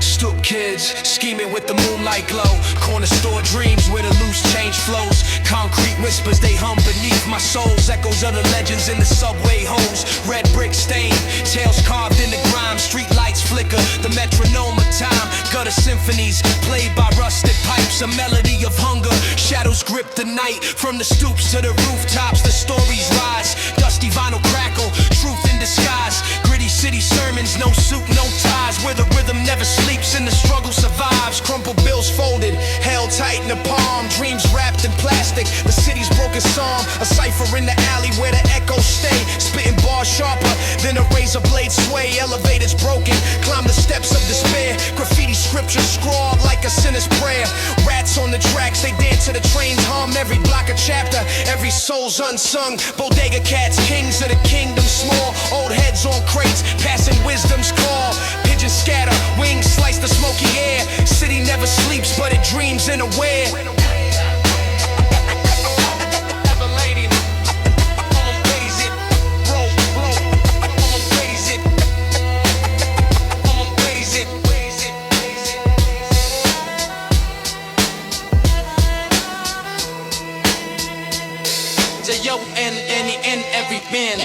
Stoop kids, scheming with the moonlight glow. Corner store dreams where the loose change flows. Concrete whispers, they hum beneath my soles. Echoes of the legends in the subway holes. Red brick stain, tails carved in the grime. Street lights flicker, the metronome of time. Gutter symphonies, played by rusted pipes. A melody of hunger, shadows grip the night. From the stoops to the rooftops, the stories rise. Dusty vinyl crackle, truth in disguise. Gritty city sermons, no suit, no ties. Where the rhythm never sleeps and the struggle survives. Crumpled bills folded, held tight in the palm. Dreams wrapped in plastic, the city's broken psalm. A cipher in the alley where the echoes stay. Spitting bars sharper than a razor blade sway. Elevators broken, climb the steps of despair. Graffiti scripture scrawled like a sinner's prayer. Rats on the tracks, they dance to the trains hum. Every block a chapter, every soul's unsung. Bodega cats, kings of the kingdom small. Old heads on crates, passing wisdom's call. Pigeons scatter, wings slice the smoky air. City never sleeps, but it dreams unaware. J-O-N-N-E-N, every man.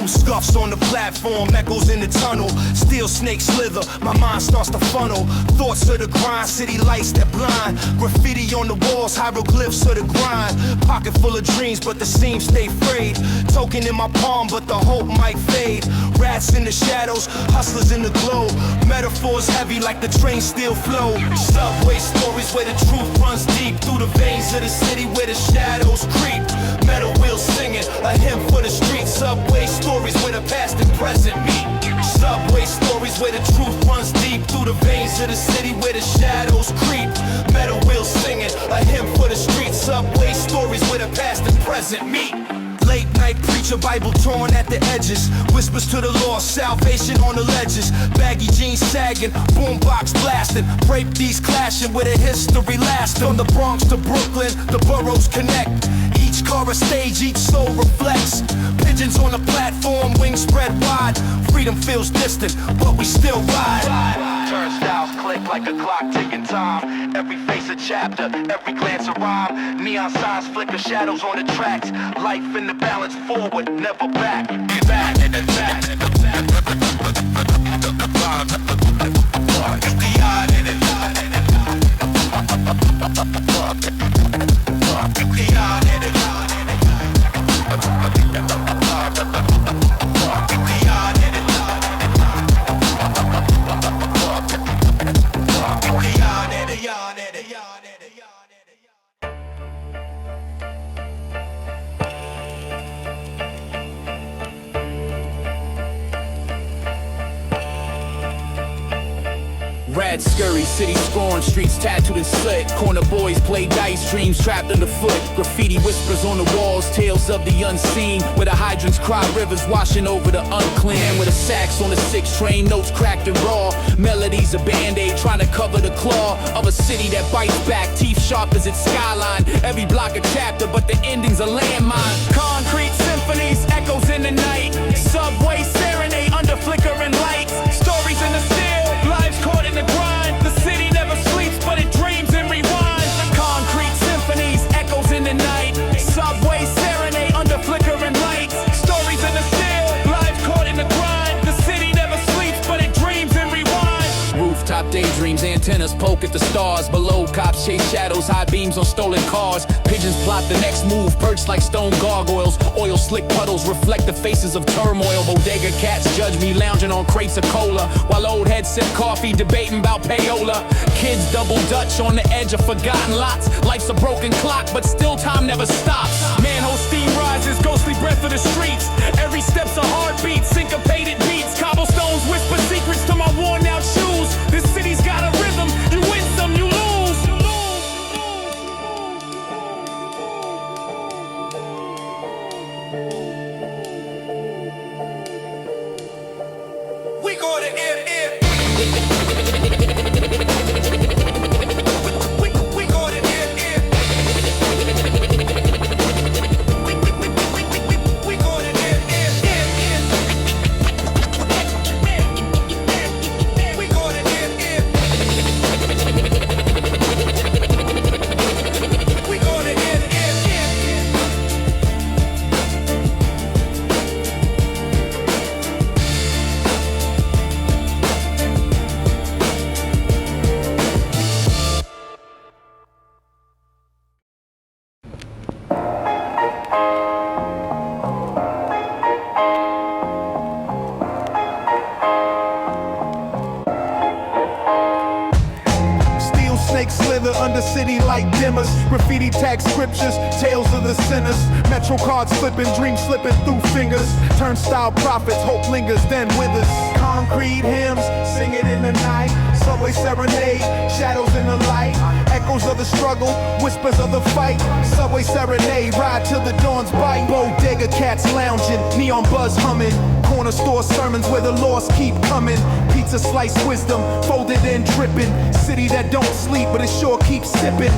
Scuffs on the platform, echoes in the tunnel. Steel snakes slither, my mind starts to funnel. Thoughts of the grind, city lights that blind. Graffiti on the walls, hieroglyphs of the grind. Pocket full of dreams, but the seams stay frayed. Token in my palm, but the hope might fade. Rats in the shadows, hustlers in the glow. Metaphors heavy like the train still flow. Subway stories where the truth runs deep through the veins of the city where the shadows creep. Metal wheels singing, a hymn for the streets. Subway stories where the past and present meet. Subway stories where the truth runs deep through the veins of the city where the shadows creep. Metal wheels singing, a hymn for the streets. Subway stories where the past and present meet. Late night preacher, Bible torn at the edges. Whispers to the lost, salvation on the ledges. Baggy jeans sagging, boombox blasting. Rape these clashing with a history lasting. From the Bronx to Brooklyn, the boroughs connect. Each car a stage, each soul reflects. Pigeons on the platform, wings spread wide. Freedom feels distant, but we still ride. Turnstiles click like a clock ticking time. Every face a chapter, every glance a rhyme. Neon signs flicker shadows on the tracks. Life in the balance, forward, never back. Back and back. It's the odd in it. It's the odd in it. Rad scurry, city scoring, streets tattooed and slit. Corner boys play dice, dreams trapped underfoot. Graffiti whispers on the walls, tales of the unseen. Where the hydrants cry rivers washing over the unclean. With a sax on the 6 train, notes cracked and raw. Melodies a band-aid trying to cover the claw of a city that bites back, teeth sharp as its skyline. Every block a chapter, but the ending's a landmine. Concrete symphonies, echoes in the night. Subway serenade under flickering lights. Stories in the steel, lives caught in the grind. The city never sleeps, but it dreams and rewinds. Concrete symphonies, echoes in the night. Subway serenade under flickering lights. Stories in the steel, lives caught in the grind. The city never sleeps, but it dreams and rewinds. Rooftop daydreams, antennas poke at the stars. Below, cops chase shadows, high beams on stolen cars. Pigeons plot the next move, perched like stone gargoyles. Oil slick puddles reflect the faces of turmoil. Bodega cats judge me lounging on crates of cola, while old heads sip coffee debating about payola. Kids double dutch on the edge of forgotten lots. Life's a broken clock, but still time never stops. Manhole steam rises, ghostly breath of the streets. Every step's a heartbeat, syncopated beats. Cobble go to air. We go to air. We go to air. We go to air. We go to air. Snakes slither under city light dimmers. Graffiti tag scriptures, tales of the sinners. Metro cards slipping, dreams slipping through fingers. Turnstile prophets, hope lingers, then withers. Concrete hymns, sing it in the night. Subway serenade, shadows in the light. Echoes of the struggle, whispers of the fight. Subway serenade, ride till the dawn's bite. Bodega cats lounging, neon buzz humming. Corner store sermons where the lost keep coming. Pizza slice wisdom, folded and dripping. City that don't sleep, but it sure keeps sipping.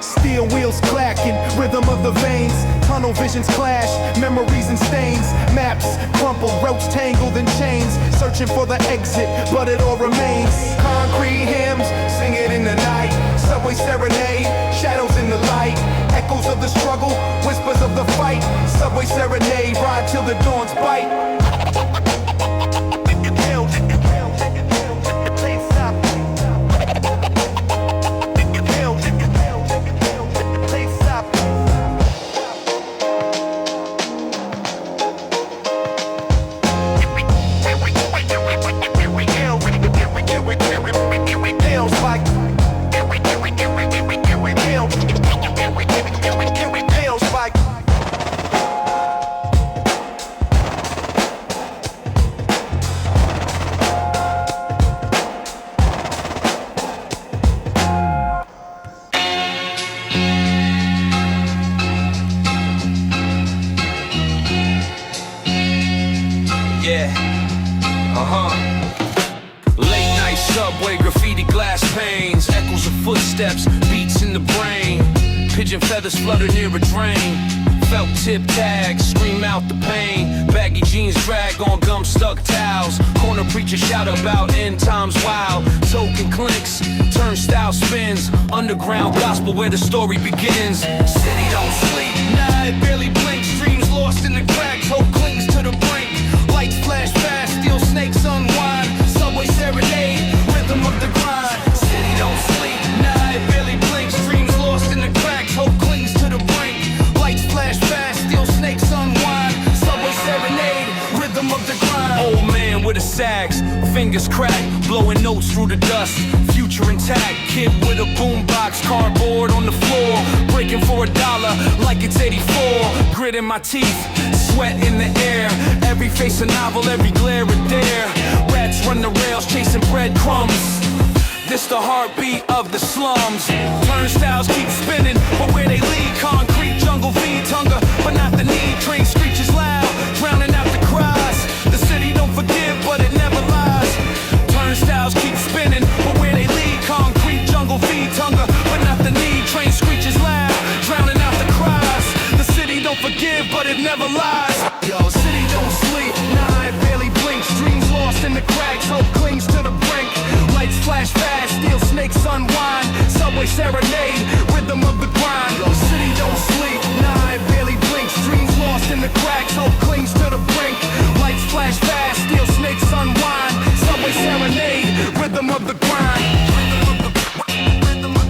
Steel wheels clacking, rhythm of the veins. Tunnel visions clash, memories and stains. Maps crumpled, ropes tangled in chains. Searching for the exit, but it all remains. Concrete hymns, sing it in the night. Subway serenade, shadows in the light. Echoes of the struggle, whispers of the fight. Subway serenade, ride till the dawn's bite. Subway, graffiti, glass panes, echoes of footsteps, beats in the brain. Pigeon feathers flutter near a drain. Felt tip tags, scream out the pain. Baggy jeans drag on gum stuck towels. Corner preacher shout about end times wild. Token clinks, turnstile spins. Underground gospel where the story begins. City don't sleep, nah it barely blinks. Dreams lost in the cracks, hope clings to the brink. Lights flash fast, steel snakes unwind. Subway serenade, rhythm of the grind. City don't sleep, nah it barely blinks. Dreams lost in the cracks, hope clings to the brink. Lights flash fast, steel snakes unwind. Subway serenade, rhythm of the grind. Old man with a sax, fingers crack, blowing notes through the dust. Future intact, kid with a boombox, cardboard on the floor, breaking for $1 like it's 84. Grit in my teeth, sweat in the air. Every face a novel, every glare a dare. Rats run the rails, chasing breadcrumbs. This the heartbeat of the slums. Turnstiles keep spinning, but where they lead, concrete jungle feeds hunger, but not the need. Train screeches loud, drowning out the cries. The city don't forgive, but it never lies. Turnstiles keep spinning, but where they lead, concrete jungle feeds hunger, but not the need. Train screeches loud, drowning out the cries. The city don't forgive, but it never lies. Yo, city don't sleep, nah it barely blinks. Dreams lost in the cracks, hope clings to the brink. Lights flash fast, steel snakes unwind. Subway serenade, rhythm of the grind. Yo, city don't sleep, nah it barely blinks. Dreams lost in the cracks, hope clings to the brink. Lights flash fast, steel snakes unwind. Subway serenade, rhythm of the grind. Rhythm of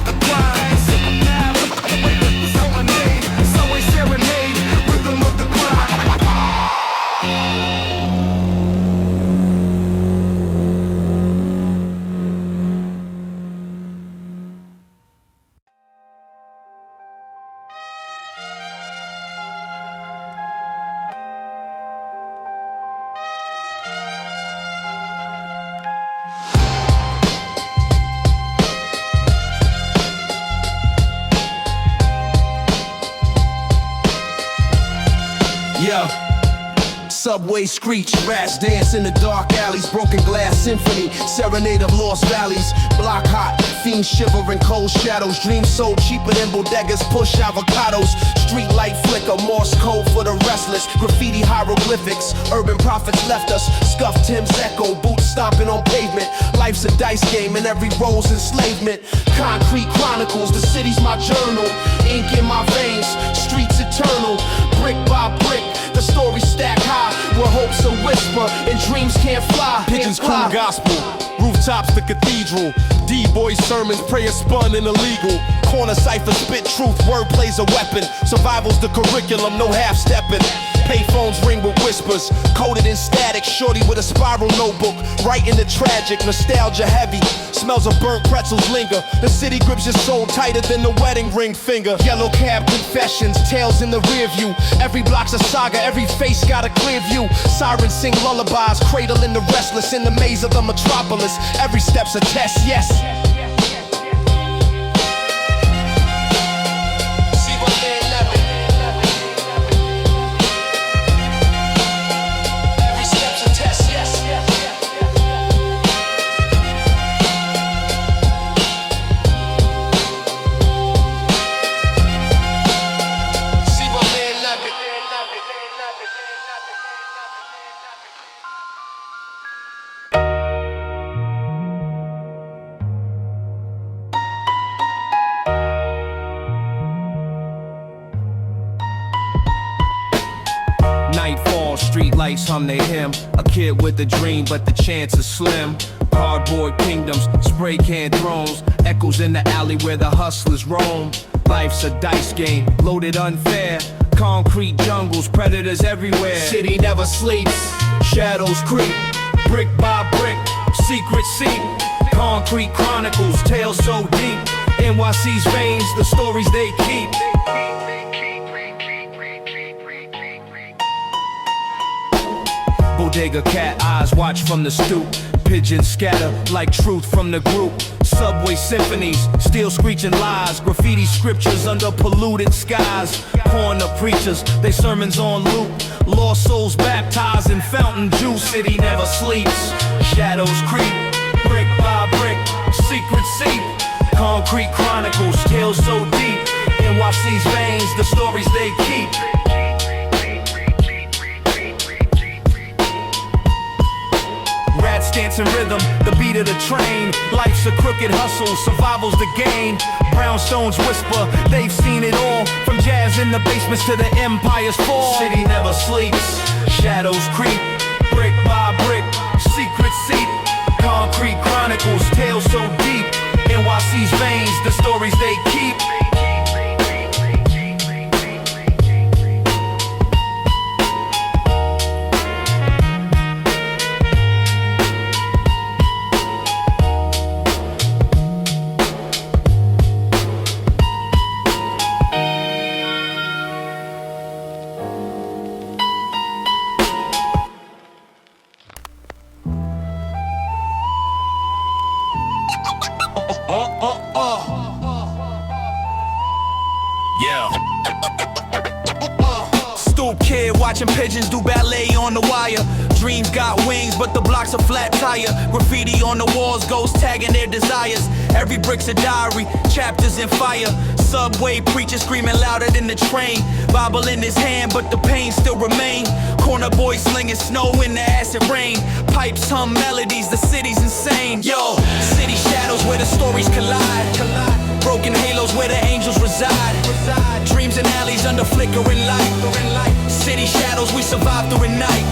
the grind. Serenade, subway serenade, rhythm of the grind. Yeah. Subway screech, rats dance in the dark alleys, broken glass symphony, serenade of lost valleys, block hot, fiends shiver in cold shadows, dreams sold cheaper than bodegas push avocados, street light flicker, Morse code for the restless, graffiti hieroglyphics, urban prophets left us, scuffed Tim's echo, boots stomping on pavement, life's a dice game and every role's enslavement, concrete chronicles, the city's my journal, ink in my veins, streets eternal, brick by brick, the story stack high, where hopes a whisper and dreams can't fly. Pigeons crew gospel, rooftops the cathedral, D-boys sermons, prayer spun and illegal. Corner cipher spit truth, wordplay's a weapon. Survival's the curriculum, no half-stepping. Payphones ring with whispers, coded in static. Shorty with a spiral notebook, writing the tragic, nostalgia heavy. Smells of burnt pretzels linger. The city grips your soul tighter than the wedding ring finger. Yellow cab confessions, tales in the rear view. Every block's a saga, every face got a clear view. Sirens sing lullabies, cradling the restless in the maze of the metropolis. Every step's a test, yes. Nightfall, street lights hum they hymn. A kid with a dream, but the chance is slim. Cardboard kingdoms, spray can thrones, echoes in the alley where the hustlers roam. Life's a dice game, loaded unfair. Concrete jungles, predators everywhere. City never sleeps, shadows creep. Brick by brick, secret seep. Concrete chronicles, tales so deep. NYC's veins, the stories they keep. Bodega cat eyes watch from the stoop. Pigeons scatter like truth from the group. Subway symphonies, steel screeching lies. Graffiti scriptures under polluted skies. Corner preachers, they sermons on loop. Lost souls baptized in fountain juice. City never sleeps, shadows creep. Brick by brick, secret seep. Concrete chronicles, tales so deep. NYC's veins, the stories they keep. Rats dance in rhythm, the beat of the train. Life's a crooked hustle, survival's the game. Brownstones whisper, they've seen it all. From jazz in the basements to the empire's fall. City never sleeps, shadows creep. Brick by brick, secret seep. Concrete chronicles, tales so deep. NYC's veins, the stories they keep. Stoop kid watching pigeons do ballet on the wire. Dreams got wings, but the blocks are flat tire. Graffiti on the walls, ghosts tagging their desires. Every brick's a diary, chapters in fire. Subway preacher screaming louder than the train. Bible in his hand, but the pain still remain. Corner boy slinging snow in the acid rain. Pipes hum melodies, the city's insane. Yo, city shadows where the stories collide. Broken halos where the angels reside. Dreams in alleys under flickering light. City shadows, we survive through the night.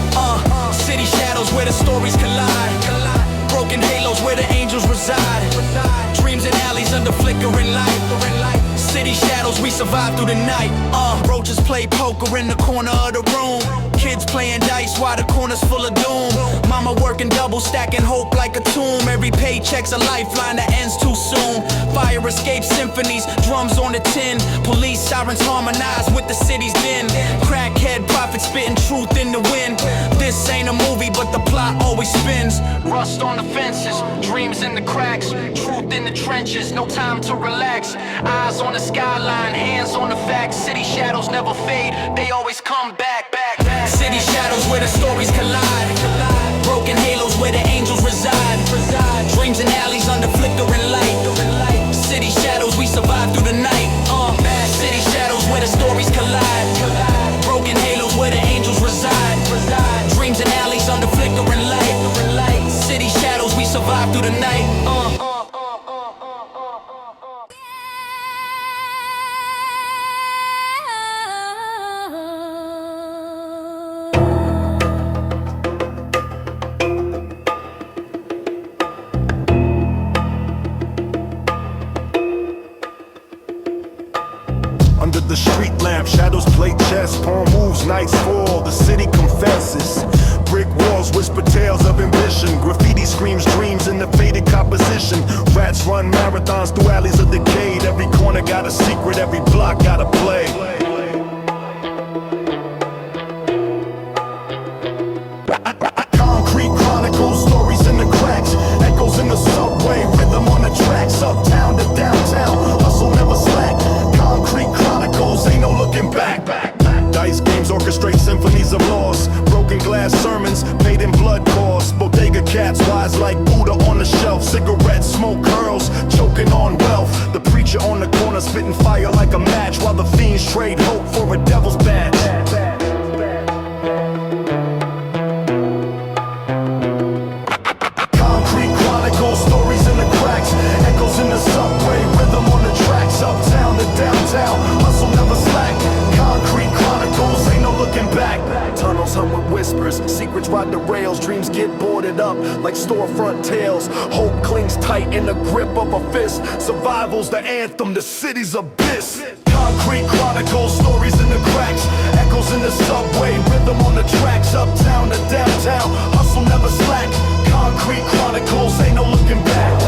City shadows where the stories collide. Broken halos where the angels reside. Dreams in alleys under flickering light. City shadows, we survive through the night. Roaches play poker in the corner of the room. Kids playing dice while the corner's full of doom. Mama working double, stacking hope like a tomb. Every paycheck's a lifeline that ends too soon. Fire escape symphonies, drums on the tin. Police sirens harmonize with the city's din. Crackhead prophets spitting truth in the wind. This ain't a movie, but the plot always spins. Rust on the fences, dreams in the cracks. Truth in the trenches, no time to relax. Eyes on the skyline, hands on the facts. City shadows never fade, they always come back. City shadows where the stories collide. Broken halos where the angels reside. Dreams in alleys under flickering light. City shadows, we survive through the night. City shadows where the stories collide. Broken halos where the angels reside. Dreams in alleys under flickering light. City shadows, we survive through the night. Under the street lamp, shadows play chess, pawn moves, nights fall, the city confesses. Brick walls whisper tales of ambition, graffiti screams dreams in the faded composition. Rats run marathons through alleys of decayed, every corner got a secret, every block got a play. Concrete chronicles, stories in the cracks, echoes in the subway, rhythm on the tracks, uptown to downtown, hustle never slack. Concrete chronicles, ain't no looking back. Dice games orchestrate symphonies of loss. Broken glass sermons, paid in blood costs. Bodega cats, wise like Buddha on the shelf. Cigarette smoke curls, choking on wealth. The preacher on the corner spitting fire like a match, while the fiends trade hope for a devil's badge. Concrete chronicles, stories in the cracks, echoes in the subway, rhythm on the tracks, uptown to downtown, hustle never slack. Concrete chronicles, ain't no looking back. Tunnels hum with whispers, secrets ride the rails, dreams get boarded up like storefront tales. Hope clings tight in the grip of a fist. Survival's the anthem, the city's abyss. Concrete chronicles, stories in the cracks, echoes in the subway, rhythm on the tracks, uptown to downtown, hustle never slack. Concrete chronicles, ain't no looking back.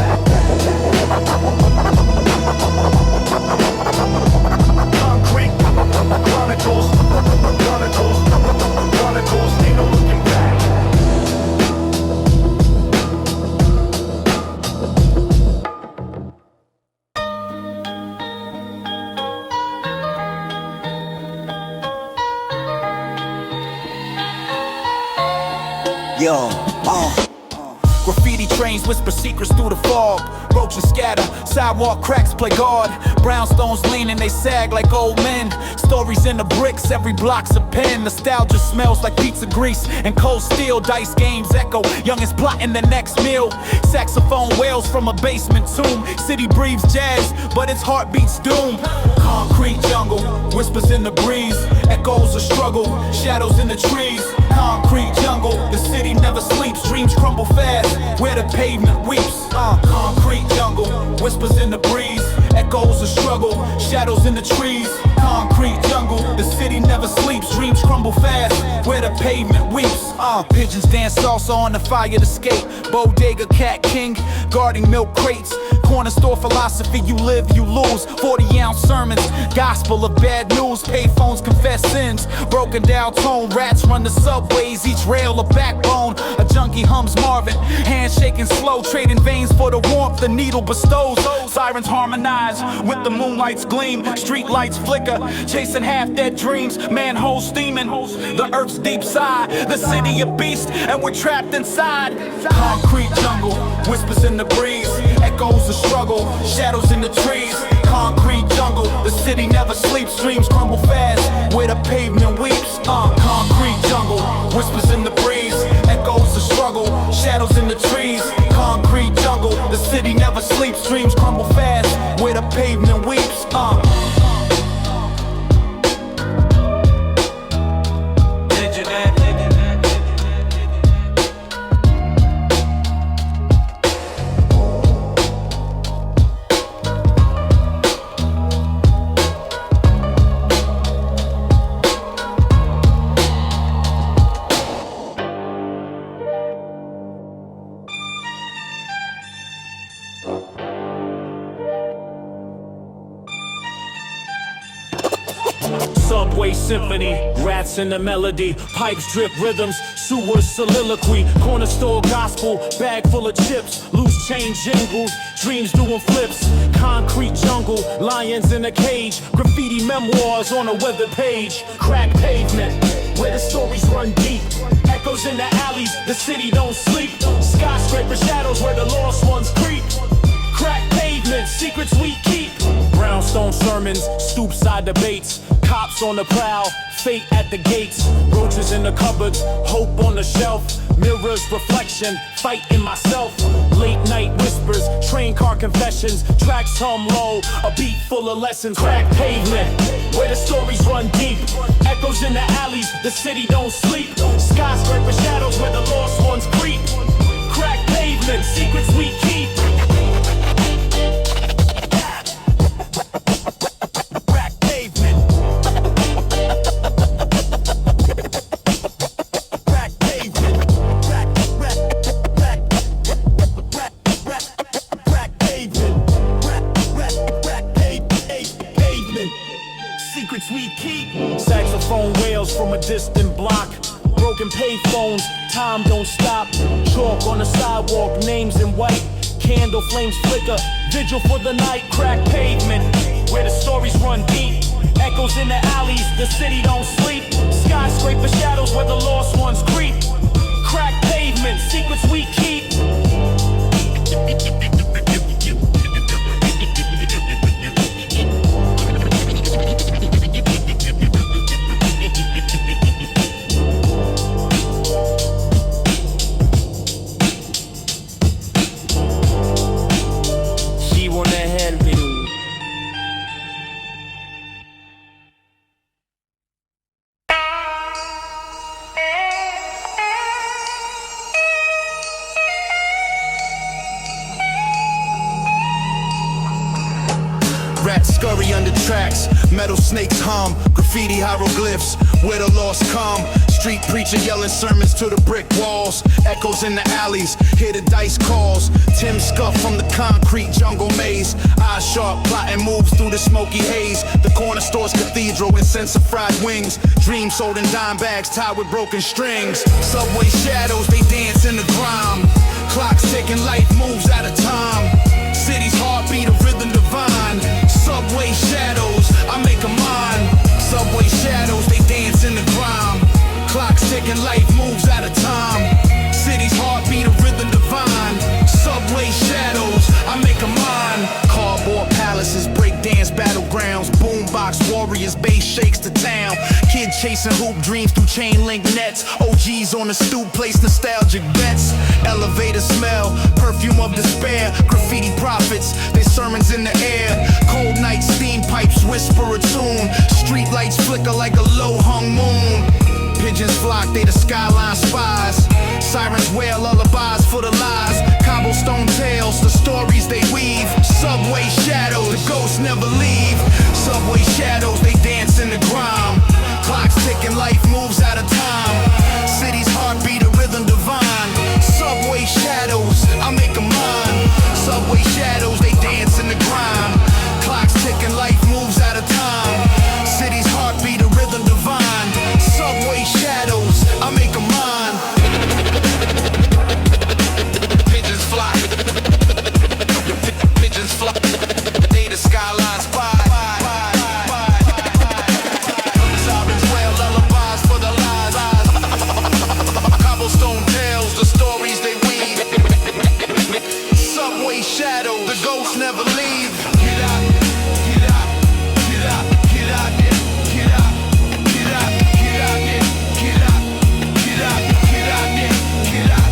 Concrete chronicles, ain't no looking back. Yo, graffiti trains whisper secrets through the fog. Roaches scatter, sidewalk cracks play guard. Brownstones leaning, they sag like old men. Stories in the bricks, every block's a pen. Nostalgia smells like pizza grease and cold steel. Dice games echo, youngins plotting the next meal. Saxophone wails from a basement tomb. City breathes jazz, but its heart beats doom. Concrete jungle, whispers in the breeze. Echoes of struggle, shadows in the trees. Concrete jungle, the city never sleeps. Dreams crumble fast, where the pavement weeps. Concrete jungle, whispers in the breeze. Echoes of struggle, shadows in the trees. Concrete jungle, the city never sleeps. Dreams crumble fast, where the pavement weeps. Pigeons dance salsa on the fire to skate. Bodega cat king, guarding milk crates. Corner store philosophy, you live, you lose. 40-ounce sermons, gospel of bad news. Payphones confess sins, broken down tone. Rats run the subways, each rail a backbone. A junkie hums Marvin, hands shaking slow. Trading veins for the warmth the needle bestows. Sirens harmonize with the moonlight's gleam. Street lights flicker, chasing half-dead dreams. Manholes steaming, the earth's deep side. The city a beast, and we're trapped inside. Concrete jungle, whispers in the breeze. Echoes of struggle, shadows in the trees. Concrete jungle, the city never sleeps. Dreams crumble fast, where the pavement weeps. Concrete jungle, whispers in the breeze. Echoes of struggle, shadows in the trees. Concrete jungle, the city never sleeps. Dreams crumble fast, where the pavement weeps. Subway symphony, rats in the melody, pipes drip rhythms, sewer soliloquy, corner store gospel, bag full of chips, loose chain jingles, dreams doing flips, concrete jungle, lions in a cage, graffiti memoirs on a weathered page, crack pavement. where the stories run deep. Echoes in the alleys, the city don't sleep. Skyscraper shadows where the lost ones creep. Crack pavements, secrets we keep. Brownstone sermons, stoop side debates. Cops on the prowl, fate at the gates. Roaches in the cupboards, hope on the shelf. Mirrors, reflection, fight in myself. Late night whispers, train car confessions. Tracks hum low, a beat full of lessons. Crack pavement, where the stories run deep. Echoes in the alleys, the city don't sleep. Skyscraper shadows where the lost ones creep. Crack pavement, secrets we keep. Saxophone wails from a distant block. Broken payphones, time don't stop. Chalk on the sidewalk, names in white. Candle flames flicker, vigil for the night. Crack pavement, where the stories run deep. Echoes in the alleys, the city don't sleep. Skyscraper shadows where the lost ones creep. Crack pavement, secrets we keep. Rats scurry under tracks, metal snakes hum, graffiti hieroglyphs, where the lost come. Street preacher yelling sermons to the brick walls. Echoes in the alleys, hear the dice calls. Tim scuff from the concrete jungle maze. Eyes sharp, plotting moves through the smoky haze. The corner store's cathedral and sense of fried wings. Dreams sold in dime bags tied with broken strings. Subway shadows, they dance in the grime. Clocks ticking, life moves out of time. City's heartbeat, a rhythm divine. Subway shadows, I make a mine. Subway shadows, they dance in the grime. Clocks ticking, life moves out of time. City's heartbeat, a rhythm divine. Subway shadows, I make a mine. Cardboard palaces, breakdance battlegrounds. Boombox warriors, bass shakes the town. Kid chasing hoop dreams through chain link nets. OGs on the stoop place nostalgic bets. Elevator smell, perfume of despair. Graffiti prophets, their sermons in the air. Cold night steam pipes whisper a tune. Street lights flicker like a low hung moon. Pigeons flock, they the skyline spies. Sirens wail lullabies for the lies. Cobblestone tales, the stories they weave. Subway shadows, the ghosts never leave. Subway shadows, they dance in the grime. Clocks ticking, life moves out of time. City's heartbeat, a rhythm divine. Subway shadows, I make a mine. Subway shadows, they dance in the grime. Clocks ticking, life moves out of time. City's heartbeat, a rhythm divine. Subway shadows, I make a mine. Pigeons fly. Pigeons fly. They the skyline spy. Sirens wail lullabies for the lies. Cobblestone tales, the stories they weave. Subway shadows, the ghosts never leave. Get out, get out, get out, get out there, get out, get out, get out there, get out, get out, get out there, get out,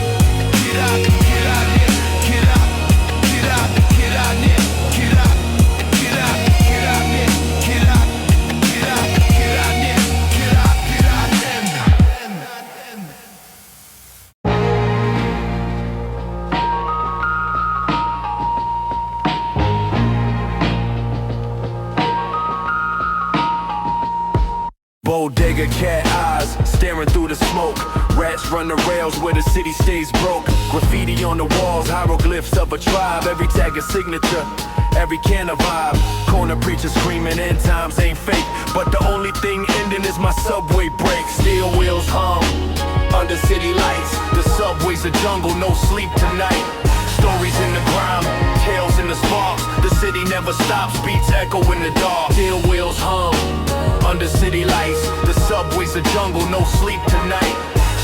get out, get out there, get out, get out, get out there, get out, get out, get out there, get out, get out, get out there, get out, get out there. Bodega cat eyes, staring through the smoke. Rats run the rails where the city stays broke. Graffiti on the walls, hieroglyphs of a tribe. Every tag a signature, every can a vibe. Corner preacher screaming, end times ain't fake. But the only thing ending is my subway break. Steel wheels hum, under city lights. The subway's a jungle, no sleep tonight. Stories in the grime, in the sparks. The city never stops, beats echo in the dark. Steel wheels hum, under city lights. The subway's a jungle, no sleep tonight.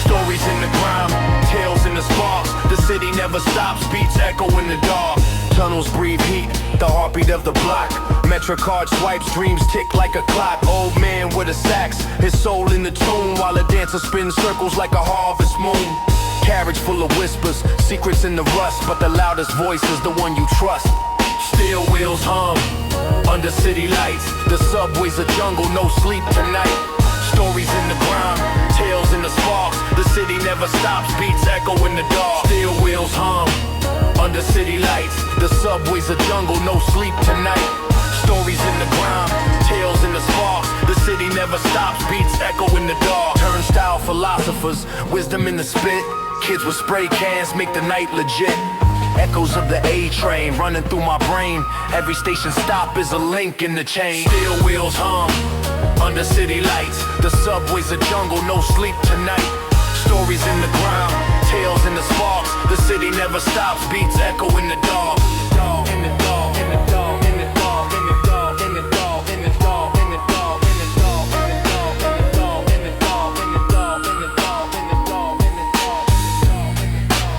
Stories in the grime, tales in the sparks. The city never stops, beats echo in the dark. Tunnels breathe heat, the heartbeat of the block. MetroCard swipes, dreams tick like a clock. Old man with a sax, his soul in the tune, while a dancer spins circles like a harvest moon. Carriage full of whispers, secrets in the rust, but the loudest voice is the one you trust. Steel wheels hum, under city lights. The subway's a jungle, no sleep tonight. Stories in the grime, tales in the sparks. The city never stops, beats echo in the dark. Steel wheels hum, under city lights. The subway's a jungle, no sleep tonight. Stories in the grime, tales in the sparks. The city never stops, beats echo in the dark. Turnstile philosophers, wisdom in the spit. Kids with spray cans make the night legit. Echoes of the A-train running through my brain. Every station stop is a link in the chain. Steel wheels hum, under city lights. The subway's a jungle, no sleep tonight. Stories in the ground, tales in the sparks. The city never stops, beats echo in the dark. In the dark, in the dark, in the dark, in the dark, in the dark, in the dark, in the dark, in the dark, in the dark, in the dark, in the dark, in the dark, in the dark, in the dark, in the dark.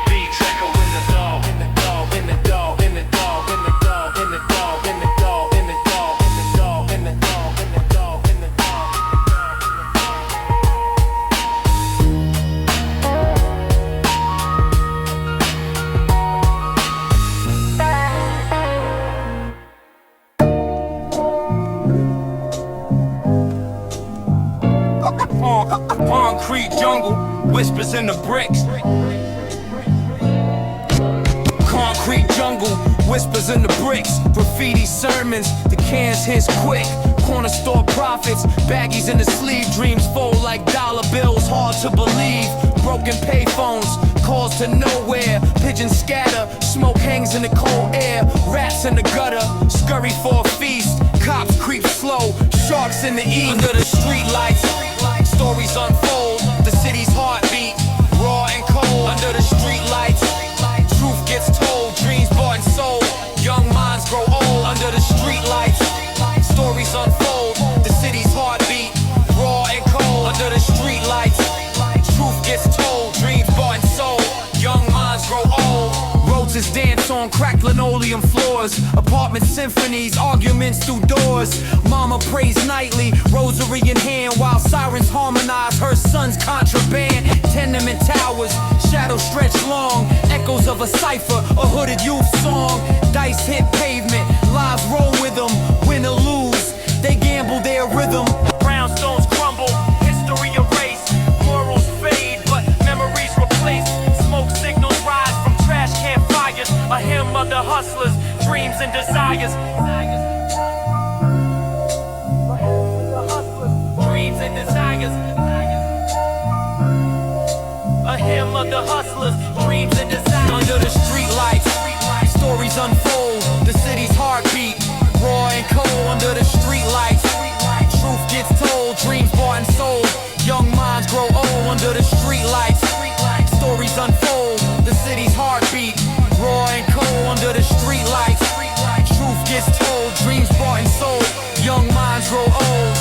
Beats echo in the dark, in the dark, in the dark, in the dark, in the dark, in the dark, in the dark, in the dark, in the dark, in the dark, in the dark, in the dark. Concrete jungle, whispers in the bricks. Concrete jungle, whispers in the bricks. Graffiti sermons, the cans hits quick. Corner store profits, baggies in the sleeve. Dreams fold like dollar bills, hard to believe. Broken payphones, calls to nowhere. Pigeons scatter, smoke hangs in the cold air. Rats in the gutter, scurry for a feast. Cops creep slow, sharks in the east. Under the street lights, stories unfold. The city's heartbeat, raw and cold. Under the street lights, truth gets told. Dreams bought and sold, young minds grow old. Under the street lights, stories unfold. The city's heartbeat, raw and cold. Under the street lights, truth gets told. Dreams bought and sold, young minds grow old. Roaches dance on cracked linoleum floors. Apartment symphonies, arguments through doors. Mama prays nightly, rosary in hand, while sirens harmonize her son's contraband. Tenement towers, shadows stretch long. Echoes of a cipher, a hooded youth song. Dice hit pavement, lives roll with them. Win or lose, they gamble their rhythm. Brownstones crumble, history erased. Morals fade, but memories replaced. Smoke signals rise from trash can fires. A hymn of the hustlers, dreams and desires. Dreams and desires. A hymn of the hustlers, dreams and desires. Under the street lights, stories unfold. The city's heartbeat, raw and cold. Under the street lights, truth gets told. Dreams bought and sold, young minds grow old. Under the street lights, stories unfold. The city's heartbeat, raw and cold. Under the street lights, truth gets told. Dreams bought and sold, young minds grow old.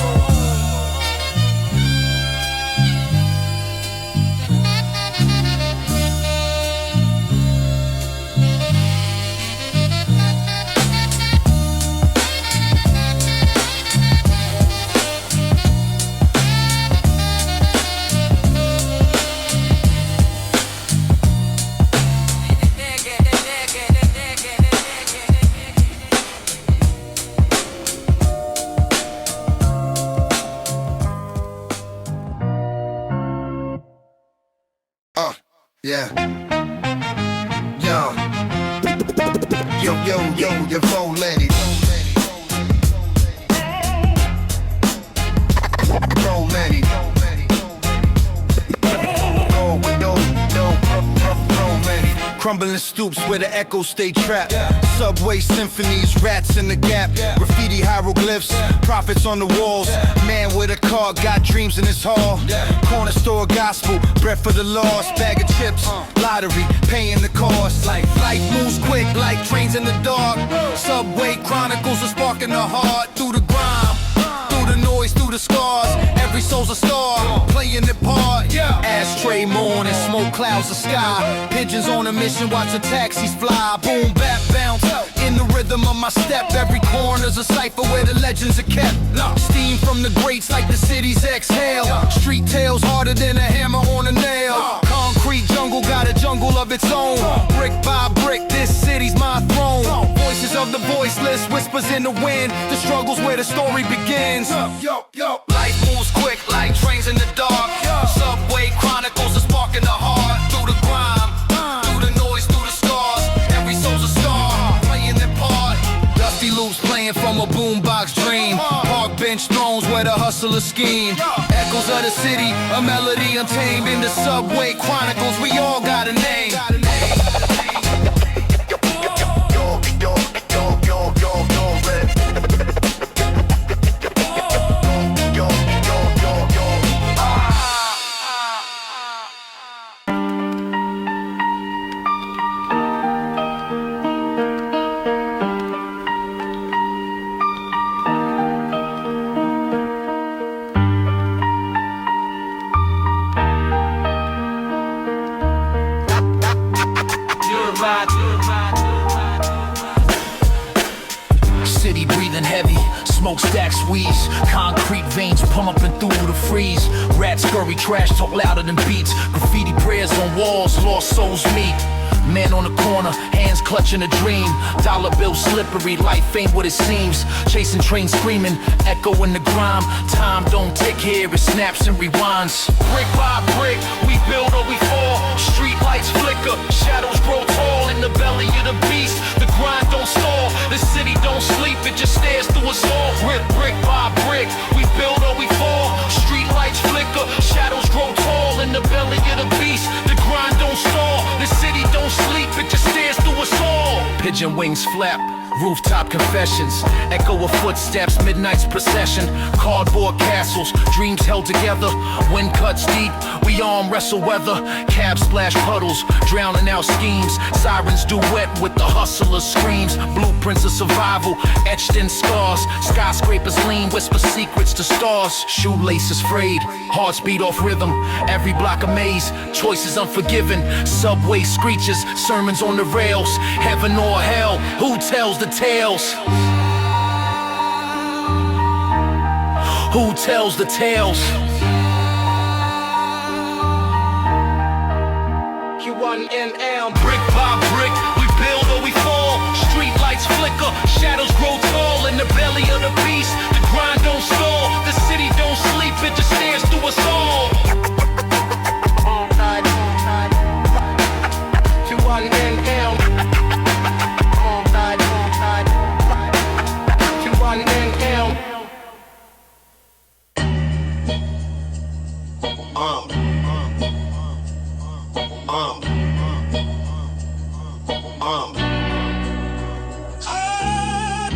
Yeah. Yo, your phone lady. Phone lady. Crumbling stoops where the echoes stay trapped. Subway symphonies, rats in the gap. Graffiti hieroglyphs, prophets on the walls. Man with a car, got dreams in his hall. Corner store gospel, bread for the lost. Bag of chips, lottery, paying the cost. Like life moves quick, like trains in the dark. Subway chronicles are sparking the heart through the grime, through the noise, through the scars. Every soul's a star, playing their part. Ashtray moon and smoke clouds the sky. Pigeons on a mission, watch the taxis fly. Boom, bap, bounce, in the rhythm of my step. Every corner's a cipher where the legends are kept. Steam from the greats like the city's exhale. Street tales harder than a hammer on a nail. Concrete jungle got a jungle of its own. Brick by brick, this city's my throne. Voices of the voiceless, whispers in the wind. The struggle's where the story begins. Life moves quick like trains in the dark. Subway chronicles are sparking the heart. Through the grime, through the noise, through the stars. Every soul's a star, playing their part. Dusty loops playing from a boombox dream. Park bench thrones where the hustlers scheme. Echoes of the city, a melody untamed. In the subway chronicles, we all got a name. City breathing heavy, smokestack squeeze. Concrete veins pumping through the freeze. Rats scurry, trash talk louder than beats. Graffiti prayers on walls, lost souls meet. Man on the corner, hands clutching a dream. Dollar bill slippery, life ain't what it seems. Chasing trains screaming, echo in the grime. Time don't tick here, it snaps and rewinds. Brick by brick, we build or we fall. Street lights flicker, shadows grow tall. In the belly of the beast, the grind don't stall. The city don't sleep, it just stares through us all. Rip brick by brick, we build or we fall. Street lights flicker, shadows grow tall. In the belly of the beast, the grind don't stall. The city don't sleep, it just stares through us all. Pigeon wings flap, rooftop confessions. Echo of footsteps, midnight's procession. Cardboard castles, dreams held together. Wind cuts deep, we arm wrestle weather. Cabs splash puddles, drowning out schemes. Sirens duet with the hustler's screams. Blueprints of survival, etched in scars. Skyscrapers lean, whisper secrets to stars. Shoelaces frayed, hearts beat off rhythm. Every block a maze, choices unforgiven. Subway screeches, sermons on the rails. Heaven or hell, who tells the tales? Who tells the tales? Q1NL. Brick by brick, we build or we fall. Street lights flicker, shadows grow tall. In the belly of the beast, the grind don't stall. The city don't sleep, it just stares through us all. Q1NL.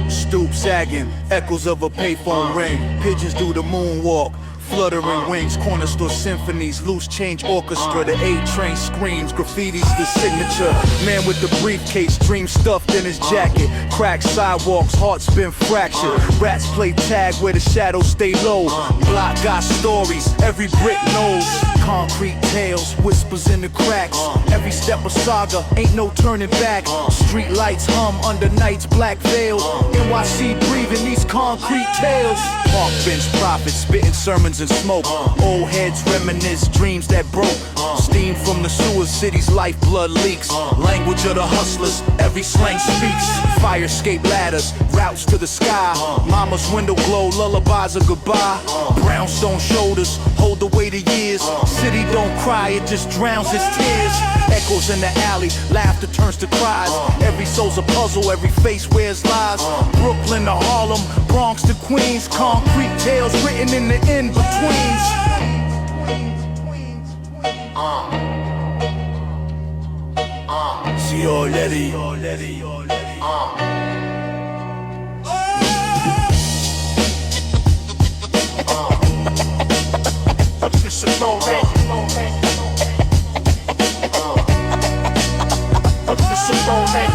Stoop sagging, echoes of a payphone ring. Pigeons do the moonwalk, fluttering wings. Corner store symphonies, loose change orchestra. The A-train screams, graffiti's the signature. Man with the briefcase, dream stuffed in his jacket. Cracked sidewalks, hearts been fractured. Rats play tag where the shadows stay low. Block got stories, every brick knows. Concrete tales, whispers in the cracks. Every step a saga, ain't no turning back. Street lights hum under night's black veil. NYC breathing these concrete tales. Park bench prophets, spitting sermons and smoke. Old heads reminisce dreams that broke. Steam from the sewer city's lifeblood leaks. Language of the hustlers, every slang speaks. Fire escape ladders, routes to the sky. Mama's window glow, lullabies of goodbye. Brownstone shoulders, hold the weight of years. City don't cry, it just drowns its tears. Echoes in the alley, laughter turns to cries. Every soul's a puzzle, every face wears lies. Brooklyn to Harlem, Bronx to Queens. Concrete tales written in the in-betweens. See already. This is already. This is already.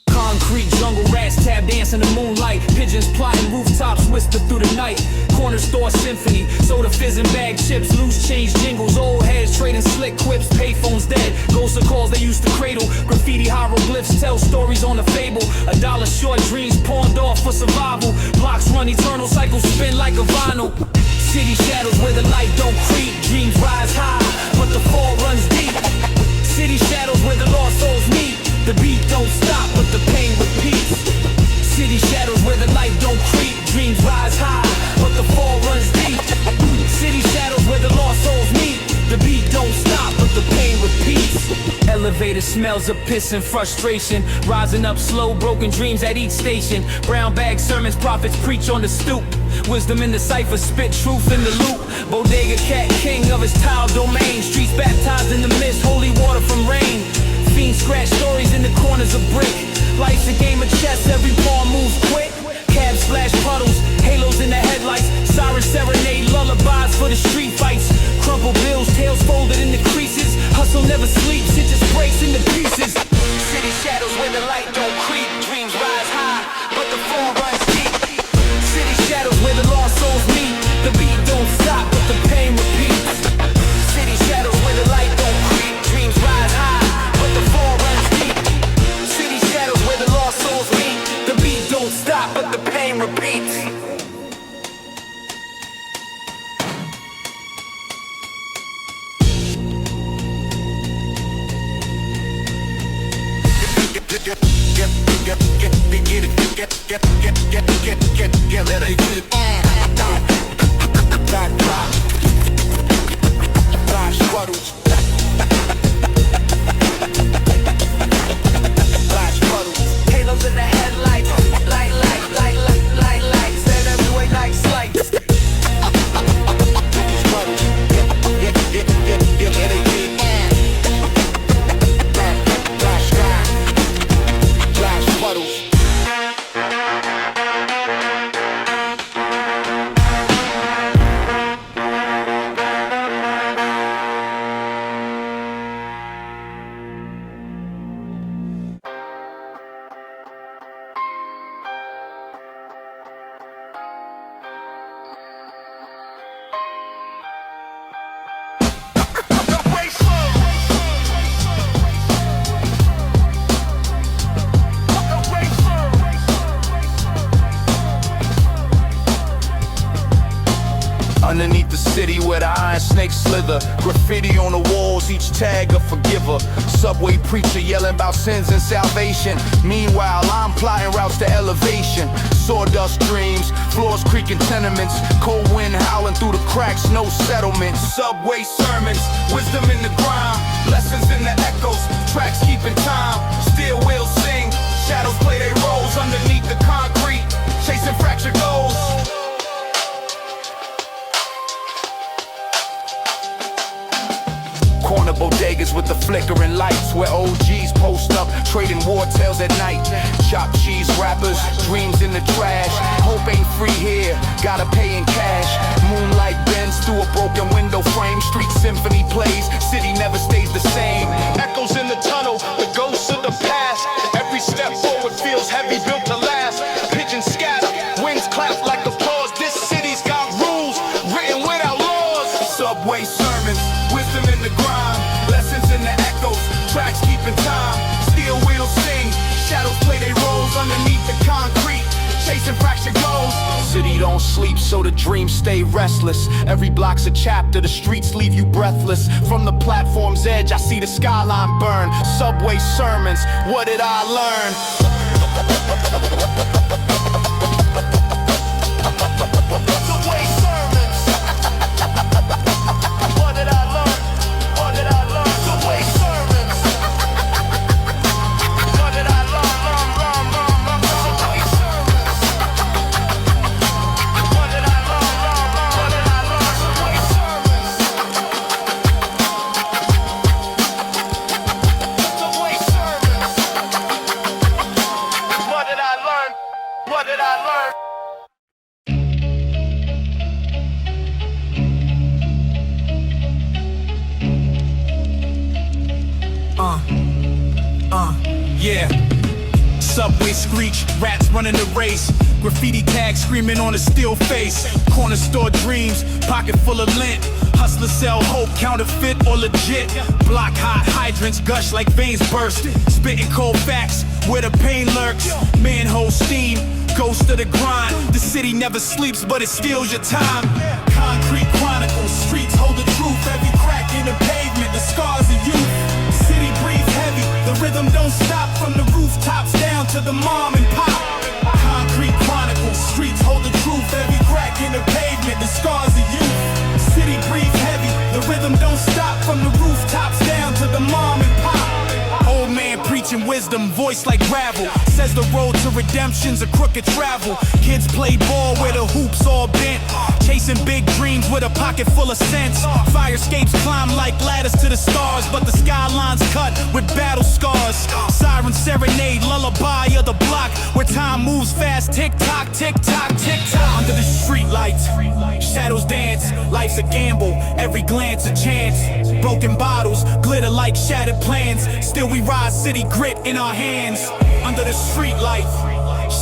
Concrete jungle rats tap dance in the moonlight. Pigeons plotting rooftops whisper through the night. Corner store symphony, soda fizz and bag chips. Loose change jingles, old heads trading slick quips. Payphones dead, ghosts of calls they used to cradle. Graffiti hieroglyphs tell stories on a fable. $1 short, dreams pawned off for survival. Blocks run eternal, cycles spin like a vinyl. City shadows where the light don't creep. Dreams rise high, but the fall runs deep. City shadows where the lost souls meet. The beat don't stop, but the pain repeats. City shadows where the light don't creep. Dreams rise high, but the fall runs deep. City shadows where the lost souls meet. The beat don't stop, but the pain repeats. Elevator smells of piss and frustration. Rising up slow, broken dreams at each station. Brown bag sermons, prophets preach on the stoop. Wisdom in the cipher, spit truth in the loop. Bodega cat, king of his tile domain. Streets baptized in the mist, holy water from rain. Fiends scratch stories in the corners of brick. Life's a game of chess, every pawn moves quick. Cabs splash puddles, halos in the headlights. Sirens serenade, lullabies for the street fights. Crumpled bills, tails folded in the creases. Hustle never sleeps, it just breaks into pieces. City shadows where the light don't creep. Dreams rise high, but the fall runs deep. City shadows where the lost souls meet. The beat don't stop, but the pain repeats. City shadows where the light don't creep. Dreams rise high, but the fall runs deep. City shadows where the lost souls meet. The beat don't stop, but the pain repeats. Let it get flash puddles. Flash puddles. Halos in the headlights. Light. Set every way like slights. Puddles. Let it get flash puddles. Underneath the city where the iron snakes slither. Graffiti on the walls, each tag a forgiver. Subway preacher yelling about sins and salvation. Meanwhile, I'm plotting routes to elevation. Sawdust dreams, floors creaking tenements. Cold wind howling through the cracks, no settlement. Subway sermons, wisdom in the grind. Lessons in the echoes, tracks keeping time. Steel wheels sing, shadows play their roles underneath the concrete. Chasing fractured goals. Corner bodegas with the flickering lights, where OGs post up, trading war tales at night. Chopped cheese rappers, dreams in the trash. Hope ain't free here, gotta pay in cash. Moonlight bends through a broken window frame. Street symphony plays, city never stays the same. Echoes in the tunnel, the ghosts of the past. Every step forward feels heavy, built to last. Pigeons scatter, winds clap like applause. This city's got rules, written without laws. Subway sermons, wisdom in the grind. Lessons in the echoes, tracks keeping time. Steel wheels sing, shadows play their roles underneath the concrete. Chasing fractured goals. City don't sleep, so the dreams stay restless. Every block's a chapter, the streets leave you breathless. From the platform's edge, I see the skyline burn. Subway sermons, what did I learn? Subway sermons. What did I learn? What did I learn? Subway sermons. What did I learn? Subway sermons. What did I learn? What did I learn? Subway sermons. Subway sermons. What did I learn? Yeah. Subway screech, rats running the race. Graffiti tag screaming on a still face. Corner store dreams, pocket full of lint. Hustlers sell hope, counterfeit or legit. Block hot hydrants gush like veins burst. Spitting cold facts where the pain lurks. Manhole steam, ghost of the grind. The city never sleeps but it steals your time. Concrete chronicles, streets hold the truth. Every crack in the pavement, the scars of youth. City breathes heavy, the rhythm don't stop. From the rooftops down to the mom and pop. Concrete chronicles, streets hold the truth. Every crack in the pavement, the scars of youth. City breathes heavy, the rhythm don't stop. From the rooftops down to the mom and pop. Old man preaching wisdom, voice like gravel. Says the road to redemption's a crooked travel. Kids play ball where the hoops all bent. Chasing big dreams with a pocket full of sense. Fire escapes climb like ladders to the stars, but the skyline's cut with battle scars. Siren serenade, lullaby of the block, where time moves fast. Tick tock, tick tock, tick tock. Under the street lights, shadows dance. Life's a gamble, every glance a chance. Broken bottles, glitter like shattered plans. Still we rise, city grit in our hands. Under the street light,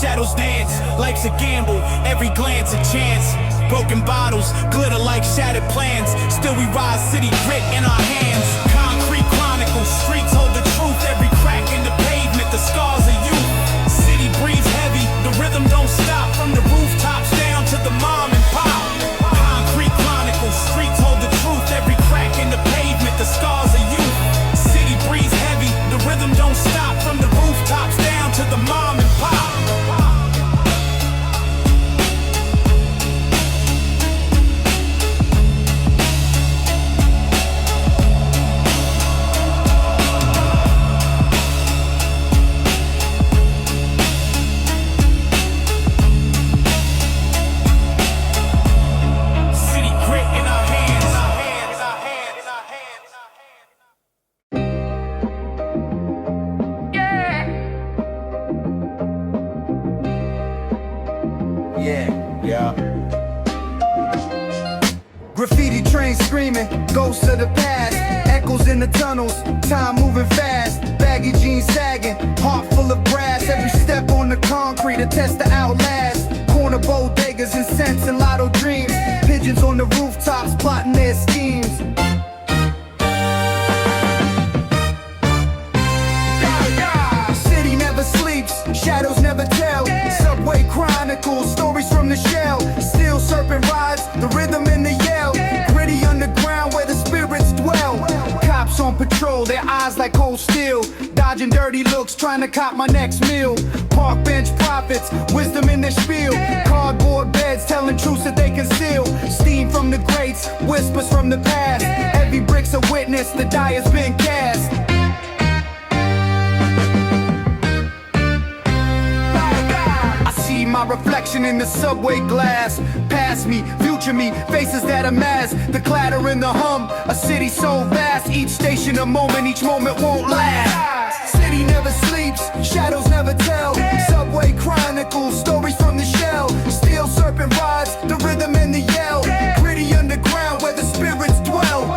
shadows dance. Life's a gamble, every glance a chance. Broken bottles, glitter like shattered plans. Still we rise, city grit in our hands. Concrete chronicles, streets hold the truth. Every crack in the pavement, the scars of youth. City breathes heavy, the rhythm don't stop. From the rooftops down to the mom and pop. Concrete chronicles, streets hold the truth. Every crack in the pavement, the scars of youth. City breathes heavy, the rhythm don't stop. From the rooftops down to the mom and pop. Graffiti train screaming, ghosts of the past. Echoes in the tunnels, time moving fast. Baggy jeans sagging, heart full of brass. Every step on the concrete, a test to outlast. Corner bodegas, incense and lotto dreams. Pigeons on the rooftops, plotting their schemes. City never sleeps, shadows never tell. Subway chronicles, stories from the shell. Steel serpent rides, the rhythm in the yell. Gritty underground where the spirits dwell. Cops on patrol, their eyes like cold steel. Dodging dirty looks, trying to cop my next meal. Park bench prophets, wisdom in their spiel. Cardboard beds telling truths that they conceal. Steam from the grates, whispers from the past. Every brick's a witness, the die has been cast. My reflection in the subway glass. Past me, future me, faces that amass. The clatter and the hum, a city so vast. Each station a moment, each moment won't last. City never sleeps, shadows never tell. Subway chronicles, stories from the shell. Steel serpent rides, the rhythm and the yell. Gritty underground where the spirits dwell.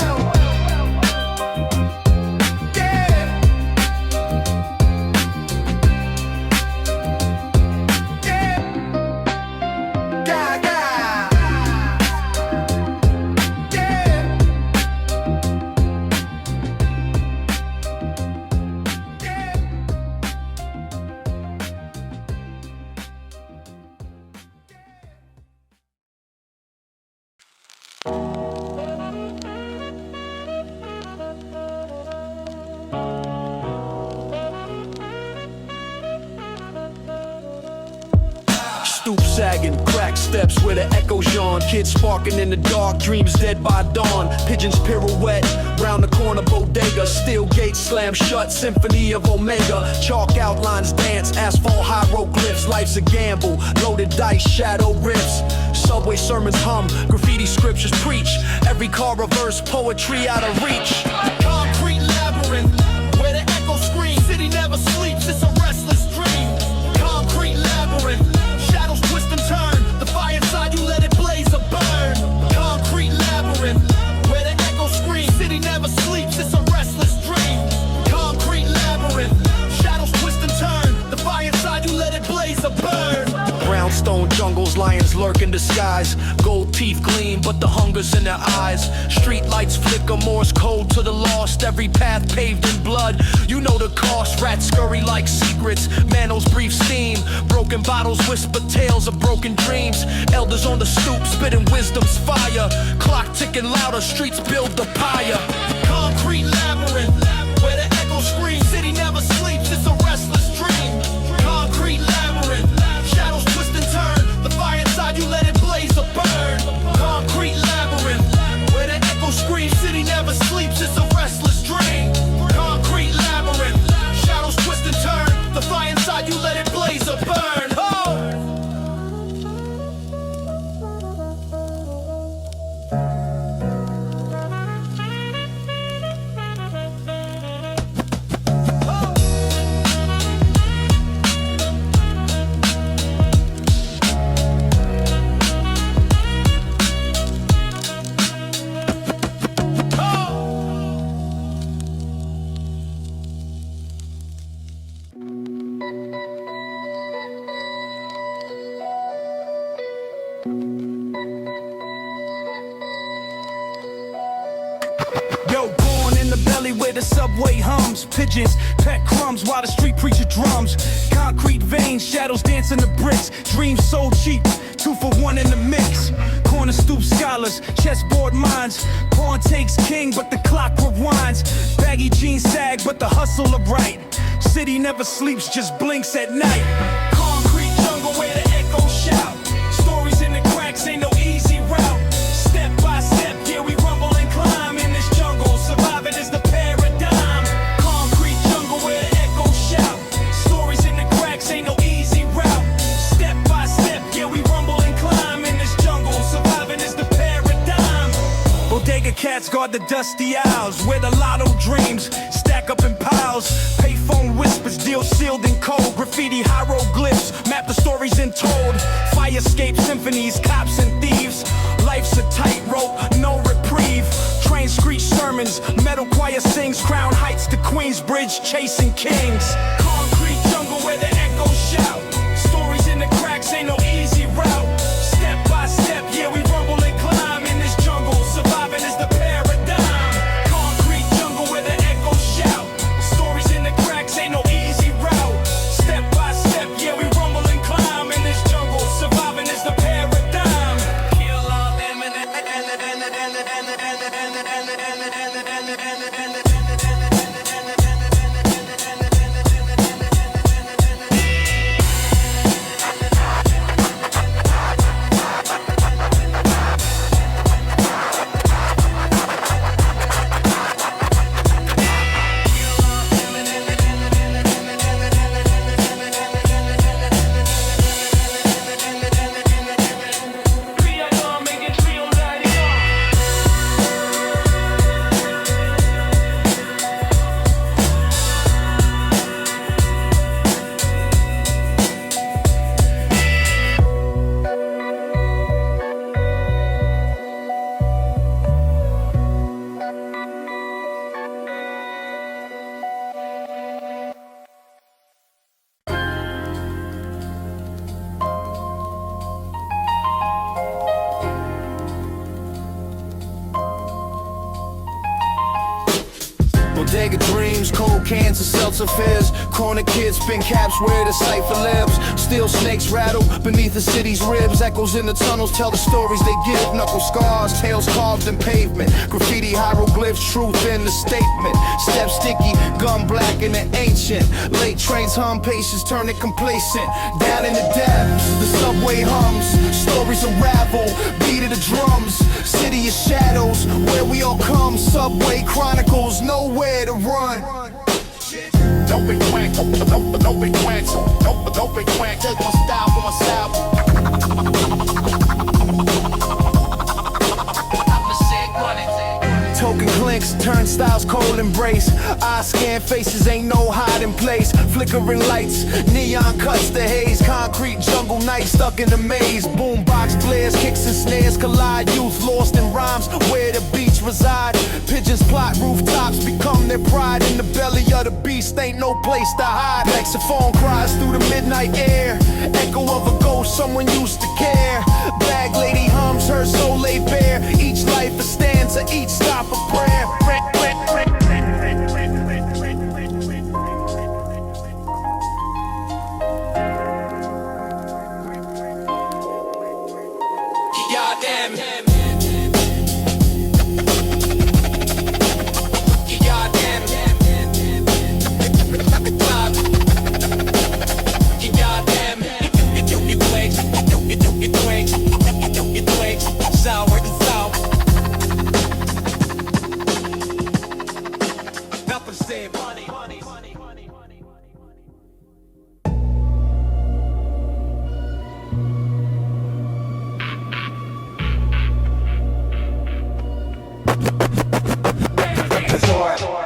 Stoop sagging, crack steps where the echoes yawn. Kids sparking in the dark, dreams dead by dawn. Pigeons pirouette, round the corner bodega. Steel gates slam shut, symphony of Omega. Chalk outlines dance, asphalt hieroglyphs. Life's a gamble, loaded dice, shadow riffs. Subway sermons hum, graffiti scriptures preach. Every car reverse, poetry out of reach. Concrete labyrinth, where the echo screams. City never sleeps, it's a restless dream. Concrete labyrinth, shadows twist and turn. The fire inside you, let it blaze or burn. Concrete labyrinth, where the echo screams. City never sleeps, it's a restless dream. Concrete labyrinth, shadows twist lurk in disguise. Gold teeth gleam, but the hunger's in their eyes. Street lights flicker, Morse code to the lost. Every path paved in blood, you know the cost. Rats scurry like secrets, manos breathe steam. Broken bottles whisper tales of broken dreams. Elders on the stoop spitting wisdom's fire. Clock ticking louder, streets build the pyre. Concrete labyrinth, where the echo screams. City never sleeps, it's a restless dream. Concrete labyrinth, shadows twist and turn. The fire inside you, let it blaze or burn. Concrete labyrinth, where the echo screams. City never sleeps, it's a restless dream. Concrete labyrinth, shadows twist and turn. The fire inside you, let it blaze or burn. Where the subway hums, pigeons peck crumbs while the street preacher drums. Concrete veins, shadows dancing the bricks. Dreams so cheap, 2 for 1 in the mix. Corner stoop scholars, chessboard minds. Pawn takes king, but the clock rewinds. Baggy jeans sag, but the hustle are right. City never sleeps, just blinks at night. Concrete jungle where the echoes shout. Stories in the cracks, ain't no easy route. Step by step, yeah, we rumble and climb in this jungle. Surviving is the paradigm. Concrete jungle where the echoes shout. Stories in the cracks, ain't no easy route. Step by step, yeah, we rumble and climb in this jungle. Surviving is the paradigm. Bodega cats guard the dusty aisles where the lotto dreams stack up in piles. Payphone whispers, deal sealed in code. Graffiti hieroglyphs map the stories in told. Fire escape symphonies, cops and thieves. Life's a tightrope, no reprieve. Train screech sermons, metal choir sings. Crown Heights to Queensbridge, chasing kings. Concrete jungle where the echoes shout. Stories in the cracks, ain't no easy route. Step by step, yeah, we rumble and climb in this jungle. Surviving is the paradigm. Concrete jungle where the echoes shout. Stories in the cracks, ain't no easy route. Step by step, yeah, we rumble and climb in this jungle. Surviving is the paradigm. Kill all imminent. Bodega dreams, cold cans of seltzer fizz. Corner kids spin caps where the cipher lives. Steel snakes rattle beneath the city's ribs. Echoes in the tunnels tell the stories they give. Knuckle scars, tails carved in pavement. Graffiti hieroglyphs, truth in the statement. Step sticky, gum black and the ancient. Late trains hum, patience turning complacent. Down in the depths, the subway hums. Stories unravel, beat of the drums. City of shadows, where we all come. Subway chronicles, nowhere to run. Don't be quack, don't be quack, don't be quack. Take my style for my style. Token clinks, turnstiles, cold embrace. Eye scan faces, ain't no hiding place. Flickering lights, neon cuts the haze. Concrete jungle night stuck in the maze. Boombox blares, kicks and snares collide. Youth lost in rhymes, where the beach reside. Pigeons plot rooftops, become their pride. In the belly of the beast, ain't no place to hide. Saxophone cries through the midnight air, echo of a ghost, someone used to care. Bag lady hums, her soul laid bare. Each life a stanza, each stop a prayer. Goddamn.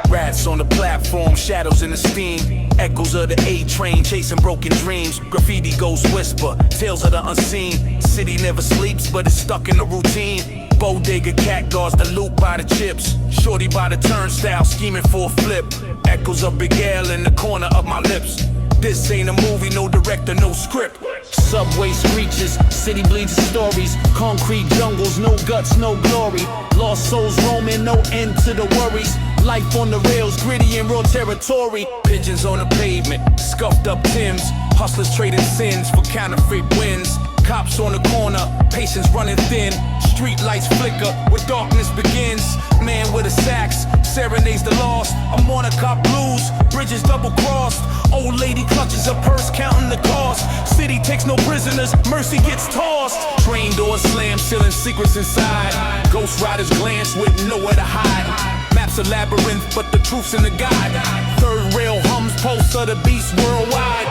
Rats on the platform, shadows in the steam. Echoes of the A train, chasing broken dreams. Graffiti ghosts whisper, tales of the unseen. City never sleeps, but it's stuck in the routine. Bodega cat guards the loop by the chips. Shorty by the turnstile, scheming for a flip. Echoes of Big L in the corner of my lips. This ain't a movie, no director, no script. Subway screeches, city bleeds of stories. Concrete jungles, no guts, no glory. Lost souls roaming, no end to the worries. Life on the rails, gritty and raw territory. Pigeons on the pavement, scuffed up Timbs. Hustlers trading sins for counterfeit wins. Cops on the corner, patience running thin. Street lights flicker where darkness begins. Man with a sax serenades the lost. I'm on a cop blues, bridges double crossed. Old lady clutches her purse counting the cost. City takes no prisoners, mercy gets tossed. Train doors slam, sealing secrets inside. Ghost riders glance with nowhere to hide. Maps a labyrinth, but the truth's in the guide. Third rail hums, pulse of the beast worldwide.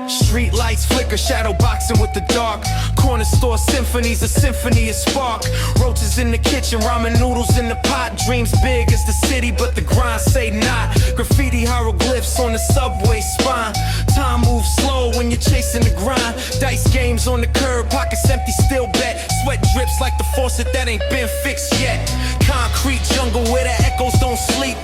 Street lights flicker, shadow boxing with the dark. Corner store symphonies, a symphony of spark. Roaches in the kitchen, ramen noodles in the pot. Dreams big as the city, but the grind say not. Graffiti hieroglyphs on the subway spine. Time moves slow when you're chasing the grind. Dice games on the curb, pockets empty, still bet. Sweat drips like the faucet that ain't been fixed yet. Concrete jungle where the echoes don't sleep.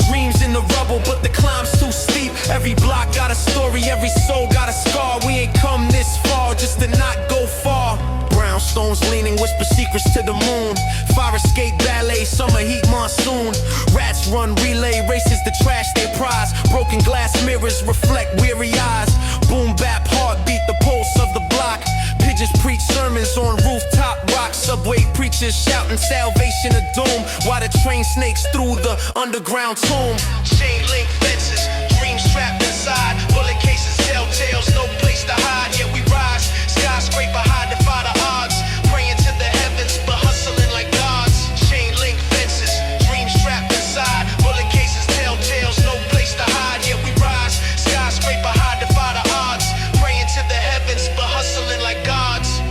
Dreams in the rubble, but the climb's too steep. Every block got a story, every soul got a scar. We ain't come this far just to not go far. Brownstones leaning, whisper secrets to the moon. Fire escape ballet, summer heat monsoon. Rats run relay races to trash their prize. Broken glass mirrors reflect weary eyes. Boom bap heartbeat, the pulse of the block. Pigeons preach sermons on rooftop rocks. Subway preachers shouting salvation or doom, while the train snakes through the underground tomb. Chain link fences, dreams trapped inside. Bullet cases, telltales, no place to hide. Yet we rise, skyscraper high, defy the odds. Praying to the heavens, but hustling like gods. Chain link fences, dreams trapped inside. Bullet cases, telltales, no place to hide. Yet we rise, skyscraper high, defy the odds. Praying to the heavens, but hustling like gods.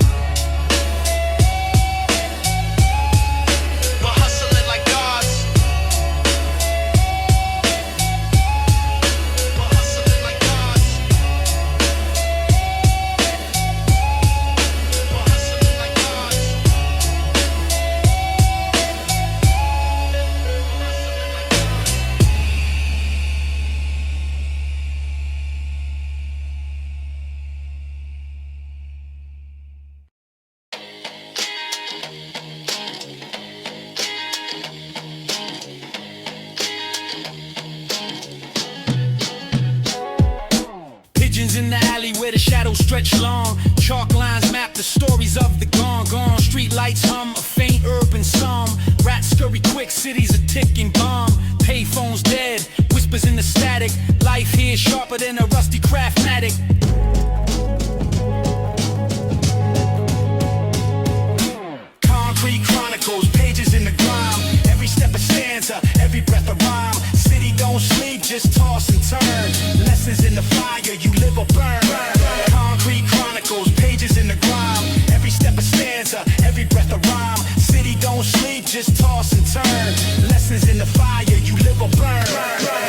But hustling like gods. But hustling like gods. But hustling like gods. Pigeons in the alley where the shadows stretch long. Chalk lines map the stories of the gone. Street lights hum a faint urban psalm. Rats scurry quick, cities a ticking bomb. don't sleep, just toss and turn. Lessons in the fire, you live or burn. Concrete chronicles, pages in the grime. Every step a stanza, every breath a rhyme. City don't sleep, just toss and turn. Lessons in the fire, you live or burn.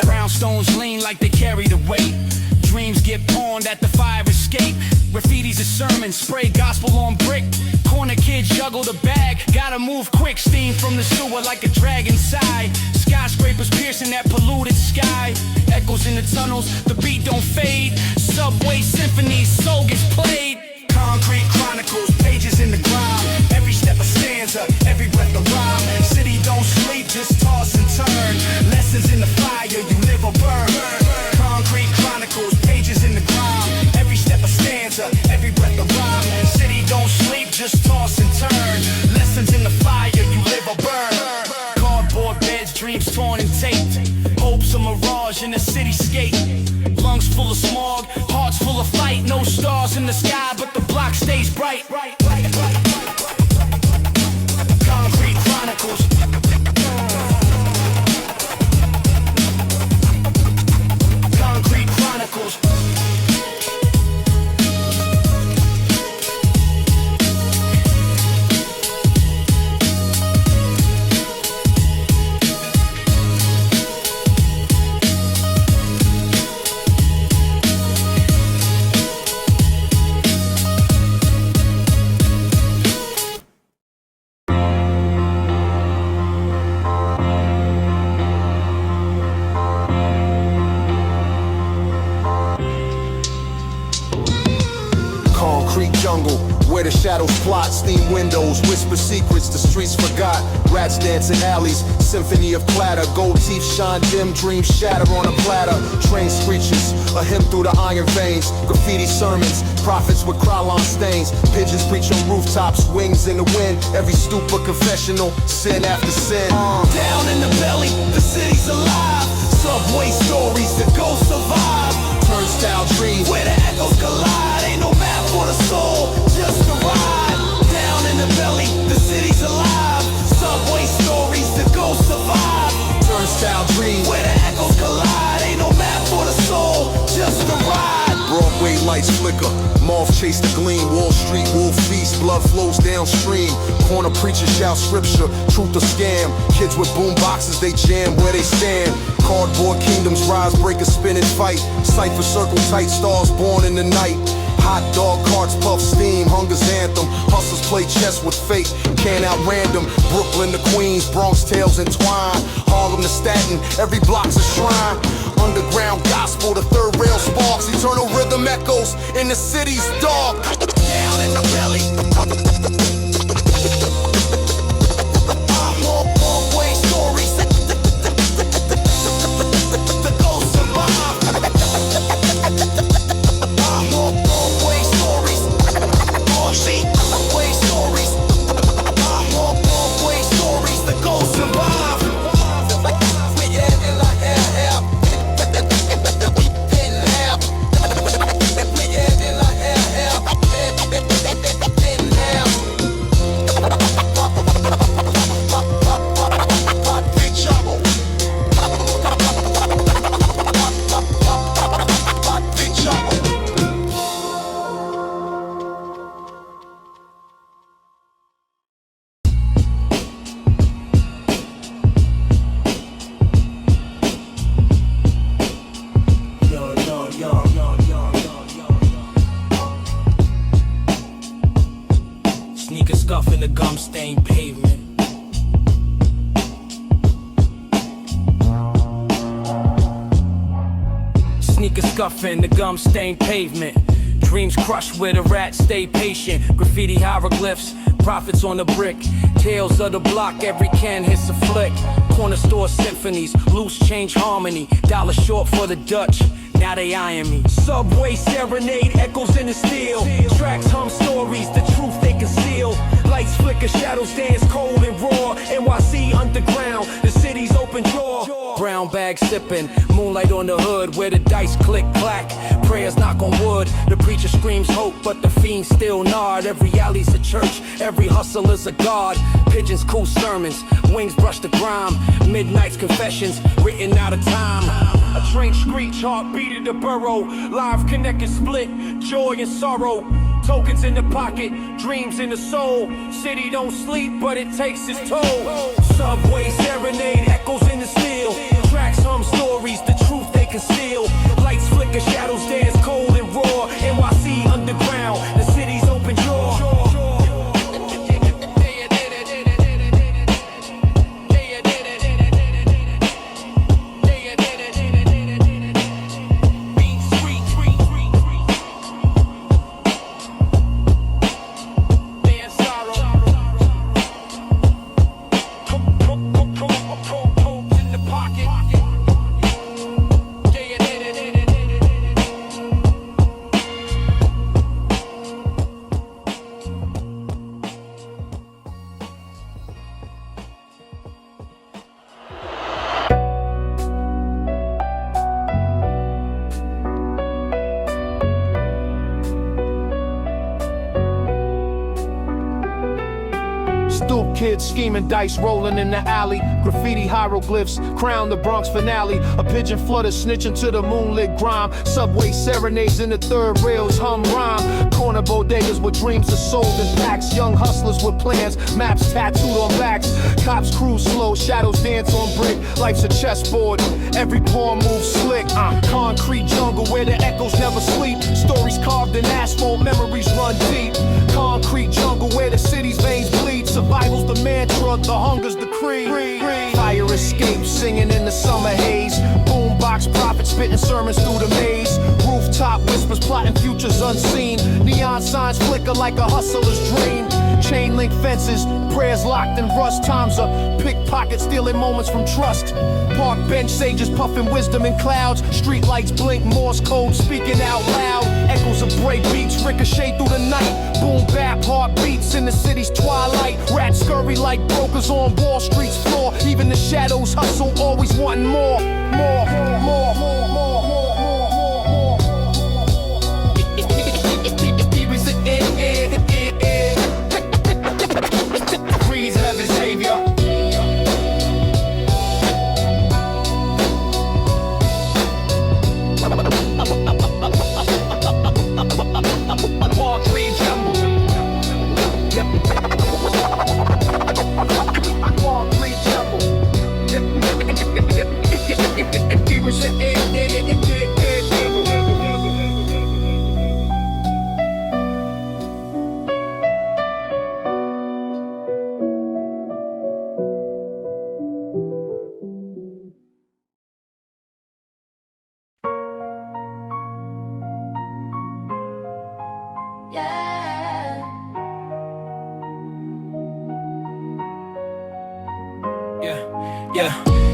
Brownstones lean like they carry the weight. Dreams get pawned at the fire escape. Graffiti's a sermon, spray gospel on brick. Corner kids juggle the bag, gotta move quick. Steam from the sewer like a dragon sigh. Skyscrapers piercing that polluted sky. Echoes in the tunnels, the beat don't fade. Subway symphonies, soul gets played. Concrete chronicles, pages in the grime. Every step a stanza, every breath a rhyme. City don't sleep, just toss and turn. Lessons in the fire, you live or burn. Concrete chronicles, pages in the grime. Every step a stanza, every breath a rhyme. City don't sleep, just toss and turn. Lessons in the fire, you live or burn. Cardboard beds, dreams torn and taped. Hopes a mirage in the cityscape. Lungs full of smog, hearts full of fight. No stars in the sky, but the block stays bright. Concrete chronicles. Concrete chronicles. Where the shadows plot, steam windows, whisper secrets the streets forgot. Rats dance in alleys, symphony of clatter. Gold teeth shine dim, dreams shatter on a platter. Train screeches, a hymn through the iron veins. Graffiti sermons, prophets with krylon stains. Pigeons preach on rooftops, wings in the wind. Every stoop a confessional, sin after sin. Down in the belly, the city's alive. Subway stories, the ghosts survive. Turnstile dreams, where the echoes collide. Ain't no map for the soul, just a ride. Down in the belly, the city's alive. Subway stories, the ghosts survive. Turnstile dreams, where the echoes collide. Ain't no map for the soul, just a ride. Broadway lights flicker, moth chase the gleam. Wall Street, wolf feast, blood flows downstream. Corner preachers shout scripture, truth or scam. Kids with boom boxes, they jam where they stand. Cardboard kingdoms rise, break a spin and fight. Cypher circle tight, stars born in the night. Hot dog carts puff steam, hunger's anthem. Hustlers play chess with fate, can't out random. Brooklyn to Queens, Bronx tales entwine. Harlem to Staten, every block's a shrine. Underground gospel, the third rail sparks. Eternal rhythm echoes in the city's dark. Down in the belly. Walkway stories. The ghosts survive. Walkway stories. Walkway stories. Walkway stories. The ghosts survive. In the gum-stained pavement. Sneaker scuffing the gum-stained pavement. Dreams crushed where the rats stay patient. Graffiti hieroglyphs, prophets on the brick. Tales of the block, every can hits a flick. Corner store symphonies, loose change harmony. Dollar short for the Dutch, now they eyeing me. Subway serenade, echoes in the steel. Tracks hum stories, the truth they conceal. Lights flicker, shadows dance cold and raw. NYC underground, the city's open door. Brown brown bag sipping, moonlight on the hood where the dice click clack. Prayers knock on wood, the preacher screams hope, but the fiends still nod. Every alley's a church, every hustle is a god. Pigeons cool sermons, wings brush the grime. Midnight's confessions, written out of time. A train screech, heartbeat in the burrow. Live connect and split, joy and sorrow. Tokens in the pocket, dreams in the soul. City don't sleep, but it takes its toll. Subway serenade, echoes in the steel. Tracks hum stories, the truth they conceal. Lights flicker, shadows dance, cold and raw. NYC underground, the city's open jaw. Stoop kids scheming, dice rolling in the alley. Graffiti hieroglyphs crown the Bronx finale. A pigeon flutter snitching to the moonlit grime. Subway serenades in the third rails hum rhyme. Corner bodegas with dreams are sold in packs. Young hustlers with plans, maps tattooed on backs. Cops cruise slow, shadows dance on brick. Life's a chessboard, every pawn moves slick. Concrete jungle where the echoes never sleep. Stories carved in asphalt, memories run deep. Concrete jungle where the city's veins bleed. Survival's the mantra, the hunger's the creed. Fire escape, singing in the summer haze. Boombox prophets spitting sermons through the maze. Rooftop whispers plotting futures unseen. Neon signs flicker like a hustler's dream. Chain link fences, prayers locked in rust. Time's up, pickpocket stealing moments from trust. Park bench sages puffing wisdom in clouds. Street lights blink, Morse code speaking out loud. Echoes of break beats ricochet through the night. Boom bap heartbeats in the city's twilight. Rats scurry like brokers on Wall Street's floor. Even the shadows hustle, always wanting more. Freeze heaven savior.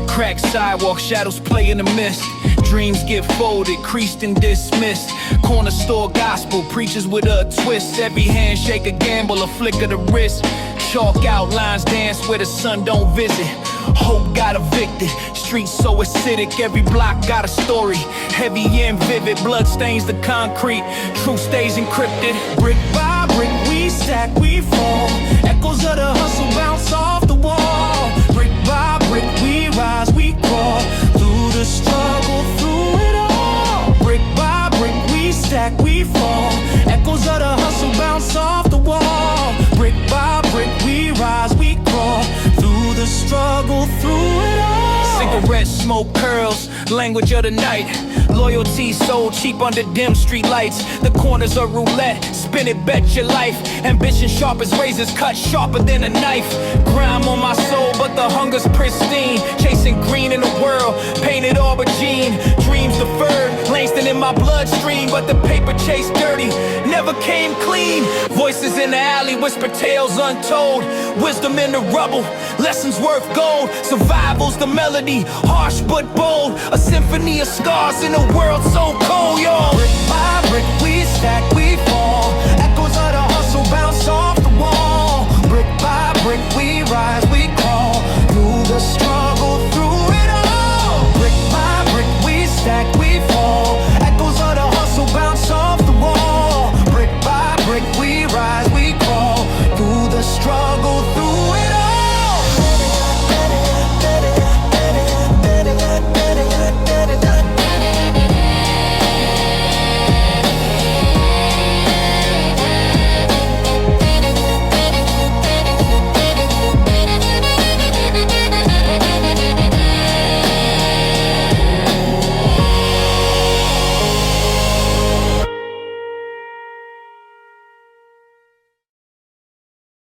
Cracked sidewalk, shadows play in the mist. Dreams get folded, creased and dismissed. Corner store gospel, preachers with a twist. Every handshake a gamble, a flick of the wrist. Chalk outlines dance where the sun don't visit. Hope got evicted, streets so acidic. Every block got a story, heavy and vivid. Blood stains the concrete, truth stays encrypted. Brick by brick we stack, we fall. Echoes of the hustle bounce off the wall. Brick by brick we rise, we crawl. Through the struggle, through it all. Brick by brick we stack, we fall. Echoes of the hustle bounce off the wall. Brick by brick we rise, we crawl. Through the struggle, through it all. Cigarette smoke curls, language of the night. Loyalty sold cheap under dim street lights. The corners are roulette, spin it, bet your life. Ambition sharp as razors, cut sharper than a knife. Grime on my soul, but the hunger's pristine. Chasing green in the world, painted aubergine. Dreams deferred, Langston in my bloodstream. But the paper chased dirty, never came clean. Voices in the alley, whisper tales untold. Wisdom in the rubble, lessons worth gold. Survival's the melody, harsh but bold. A symphony of scars in a world so cold, yo. Brick by brick we stack, we fall. Echoes of the hustle bounce off the wall. Brick by brick we rise,